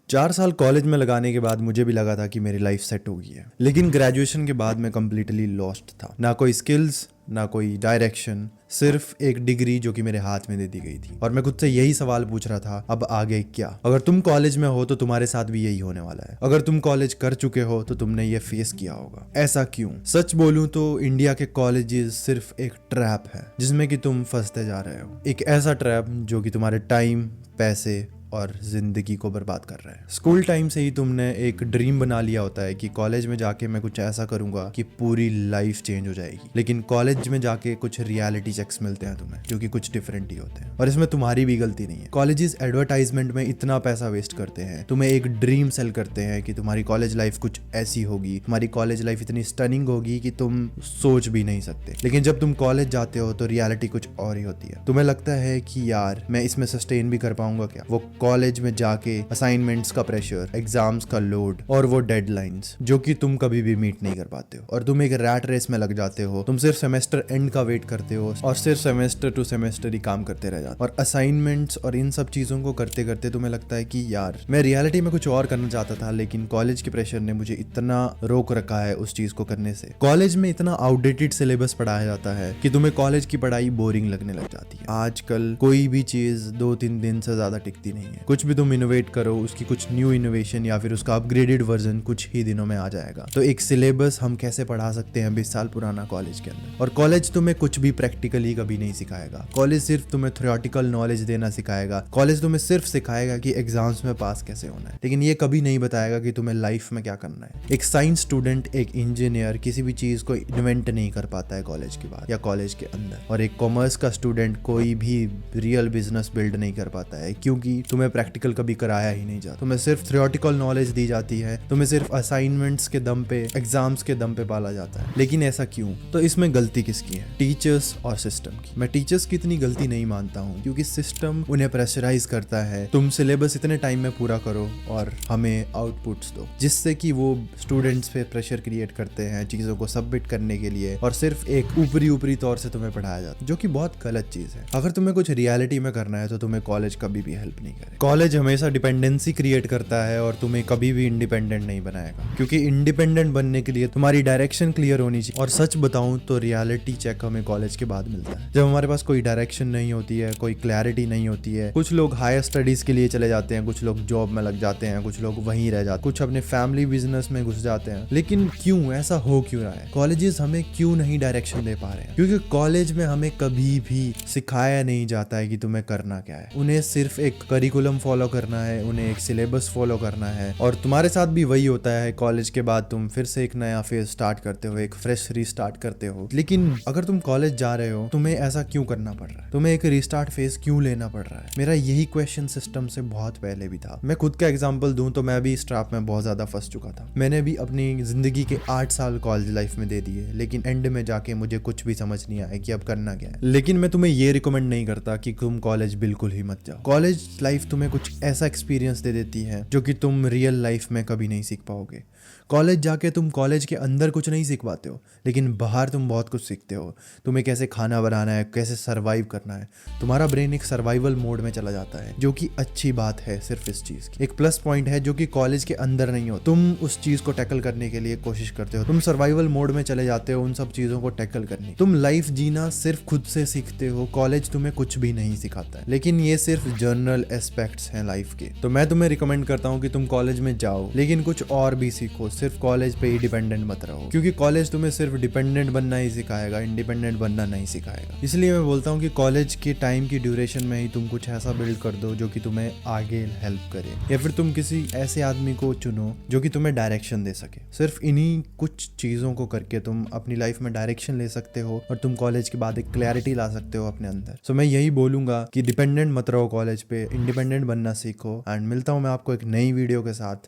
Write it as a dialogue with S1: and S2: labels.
S1: 4 साल कॉलेज में लगाने के बाद मुझे भी लगा था कि मेरी लाइफ सेट हो गई है, लेकिन ग्रेजुएशन के बाद मैं कम्प्लीटली लॉस्ट था। ना कोई स्किल्स, ना कोई डायरेक्शन, सिर्फ एक डिग्री जो कि मेरे हाथ में दे दी गई थी। और मैं खुद से यही सवाल पूछ रहा था, अब आगे क्या? अगर तुम कॉलेज में हो तो तुम्हारे साथ भी यही होने वाला है। अगर तुम कॉलेज कर चुके हो तो तुमने ये फेस किया होगा। ऐसा क्यों? सच बोलूं तो इंडिया के कॉलेजेस सिर्फ एक ट्रैप है जिसमें कि तुम फंसते जा रहे हो। एक ऐसा ट्रैप जो कि तुम्हारे टाइम, पैसे और जिंदगी को बर्बाद कर रहा है। स्कूल टाइम से ही तुमने एक ड्रीम बना लिया होता है कि कॉलेज में जाके मैं कुछ ऐसा करूंगा कि पूरी लाइफ चेंज हो जाएगी, लेकिन कॉलेज में जाके कुछ रियलिटी चेक्स मिलते हैं तुम्हें जो कि कुछ डिफरेंट ही होते हैं। और इसमें तुम्हारी भी गलती नहीं है। कॉलेजेस एडवर्टाइजमेंट में इतना पैसा वेस्ट करते हैं, तुम्हें एक ड्रीम सेल करते हैं कि तुम्हारी कॉलेज लाइफ कुछ ऐसी होगी, तुम्हारी कॉलेज लाइफ इतनी स्टनिंग होगी कि तुम सोच भी नहीं सकते। लेकिन जब तुम कॉलेज जाते हो तो रियलिटी कुछ और ही होती है। तुम्हें लगता है कि यार मैं इसमें सस्टेन भी कर पाऊंगा क्या? वो कॉलेज में जाके असाइनमेंट्स का प्रेशर, एग्जाम्स का लोड और वो डेडलाइंस जो कि तुम कभी भी मीट नहीं कर पाते हो, और तुम एक रैट रेस में लग जाते हो। तुम सिर्फ सेमेस्टर एंड का वेट करते हो और सिर्फ सेमेस्टर टू सेमेस्टर ही काम करते रह जाते हो। और असाइनमेंट्स और इन सब चीजों को करते करते तुम्हें लगता है कि यार मैं रियलिटी में कुछ और करना चाहता था, लेकिन कॉलेज के प्रेशर ने मुझे इतना रोक रखा है उस चीज को करने से। कॉलेज में इतना आउटडेटेड सिलेबस पढ़ाया जाता है कि तुम्हें कॉलेज की पढ़ाई बोरिंग लगने लग जाती है। आजकल कोई भी चीज 2-3 दिन से ज्यादा टिकती नहीं है। कुछ भी तुम इनोवेट करो, उसकी कुछ न्यू इनोवेशन या फिर उसका अपग्रेडेड वर्जन कुछ ही दिनों में आ जाएगा। तो एक सिलेबस हम कैसे पढ़ा सकते हैं 20 साल पुराना कॉलेज के अंदर? और कॉलेज तुम्हें कुछ भी प्रैक्टिकली कभी नहीं सिखाएगा। कॉलेज सिर्फ तुम्हें थ्योरेटिकल नॉलेज देना सिखाएगा। कॉलेज तुम्हें सिर्फ सिखाएगा कि एग्जाम्स में पास कैसे होना है, लेकिन ये कभी नहीं बताएगा कि तुम्हें लाइफ में क्या करना है। एक साइंस स्टूडेंट, एक इंजीनियर किसी भी चीज को इन्वेंट नहीं कर पाता है कॉलेज के बाद या कॉलेज के अंदर। और एक कॉमर्स का स्टूडेंट कोई भी रियल बिजनेस बिल्ड नहीं कर पाता है, क्योंकि तुम्हें प्रैक्टिकल कभी कराया ही नहीं जाता। तुम्हें सिर्फ थ्योरेटिकल नॉलेज दी जाती है, तुम्हें सिर्फ असाइनमेंट्स के दम पे, एग्जाम्स के दम पे पाला जाता है। लेकिन ऐसा क्यों? तो इसमें गलती किसकी है? टीचर्स और सिस्टम की। मैं टीचर्स की इतनी गलती नहीं मानता हूँ, क्योंकि सिस्टम उन्हें प्रेशराइज करता है, तुम सिलेबस इतने टाइम में पूरा करो और हमें आउटपुट्स दो, जिससे कि वो स्टूडेंट्स पे प्रेशर क्रिएट करते हैं चीजों को सबमिट करने के लिए, और सिर्फ एक ऊपरी तौर से तुम्हें पढ़ाया जाता है, जो कि बहुत गलत चीज है। अगर तुम्हें कुछ रियलिटी में करना है तो तुम्हें कॉलेज कभी भी हेल्प नहीं करे। कॉलेज हमेशा डिपेंडेंसी क्रिएट करता है और तुम्हें कभी भी इंडिपेंडेंट नहीं बनाएगा, क्योंकि इंडिपेंडेंट बनने के लिए तुम्हारी डायरेक्शन क्लियर होनी चाहिए। और सच बताऊं तो रियलिटी चेक हमें कॉलेज के बाद मिलता है, जब हमारे पास कोई डायरेक्शन नहीं होती है, कोई क्लैरिटी नहीं होती है। कुछ लोग हायर स्टडीज के लिए चले जाते हैं, कुछ लोग जॉब में लग जाते हैं, कुछ लोग वहीं रह जाते हैं, कुछ अपने फैमिली बिजनेस में घुस जाते हैं। लेकिन क्यों ऐसा हो क्यों रहा है? कॉलेजेस हमें क्यों नहीं डायरेक्शन दे पा रहे हैं? क्योंकि कॉलेज में हमें कभी भी सिखाया नहीं जाता है कि तुम्हें करना क्या है। उन्हें सिर्फ एक करिकुलम फॉलो करना है, उन्हें एक सिलेबस फॉलो करना है। और तुम्हारे साथ भी वही होता है। कॉलेज के बाद तुम फिर से एक नया फेज स्टार्ट करते हो, एक फ्रेश रीस्टार्ट करते हो। लेकिन अगर तुम कॉलेज जा रहे हो, तुम्हें ऐसा क्यों करना पड़ रहा है? तुम्हें एक रीस्टार्ट फेज क्यों लेना पड़ रहा है? मेरा यही क्वेश्चन सिस्टम से बहुत पहले भी था। मैं खुद का एग्जांपल दूं तो मैं भी इस ट्रैप में बहुत ज्यादा फंस चुका था। मैंने भी अपनी जिंदगी के 8 साल कॉलेज लाइफ में दे दिए, लेकिन एंड में जाके मुझे कुछ भी समझ नहीं आया कि अब करना क्या है। लेकिन मैं तुम्हें ये रिकमेंड नहीं करता कि तुम कॉलेज बिल्कुल ही मत जाओ। कॉलेज लाइफ तुम्हें कुछ ऐसा एक्सपीरियंस दे देती है जो कि तुम रियल लाइफ में कभी नहीं सीख पाओगे। कॉलेज जाके तुम कॉलेज के अंदर कुछ नहीं सीख पाते हो, लेकिन बाहर तुम बहुत कुछ सीखते हो। तुम्हें कैसे खाना बनाना है, कैसे सर्वाइव करना है। तुम्हारा ब्रेन एक सर्वाइवल मोड में चला जाता है, जो कि अच्छी बात है। सिर्फ इस चीज की एक प्लस पॉइंट है जो कि कॉलेज के अंदर नहीं हो। तुम उस चीज को टैकल करने के लिए कोशिश करते हो, तुम सर्वाइवल मोड में चले जाते हो उन सब चीजों को टैकल करने। तुम लाइफ जीना सिर्फ खुद से सीखते हो। कॉलेज तुम्हें कुछ भी नहीं सिखाता है, लेकिन ये सिर्फ जनरल एस्पेक्ट्स हैं लाइफ के। तो मैं तुम्हें रिकमेंड करता हूँ कि तुम कॉलेज में जाओ, लेकिन कुछ और भी सीखो। सिर्फ कॉलेज पे ही डिपेंडेंट मत रहो, क्योंकि कॉलेज तुम्हें सिर्फ डिपेंडेंट बनना ही सिखाएगा, इंडिपेंडेंट बनना नहीं सिखाएगा। इसलिए मैं बोलता हूँ कि कॉलेज के टाइम की ड्यूरेशन में ही तुम कुछ ऐसा बिल्ड कर दो जो कि तुम्हें आगे हेल्प करे, या फिर तुम किसी ऐसे आदमी को चुनो जो कि तुम्हें डायरेक्शन दे सके। सिर्फ इन्हीं कुछ चीजों को करके तुम अपनी लाइफ में डायरेक्शन ले सकते हो और तुम कॉलेज के बाद एक क्लैरिटी ला सकते हो अपने अंदर। सो मैं यही बोलूंगा कि डिपेंडेंट मत रहो कॉलेज पे, इंडिपेंडेंट बनना सीखो। एंड मिलता हूँ मैं आपको एक नई वीडियो के साथ।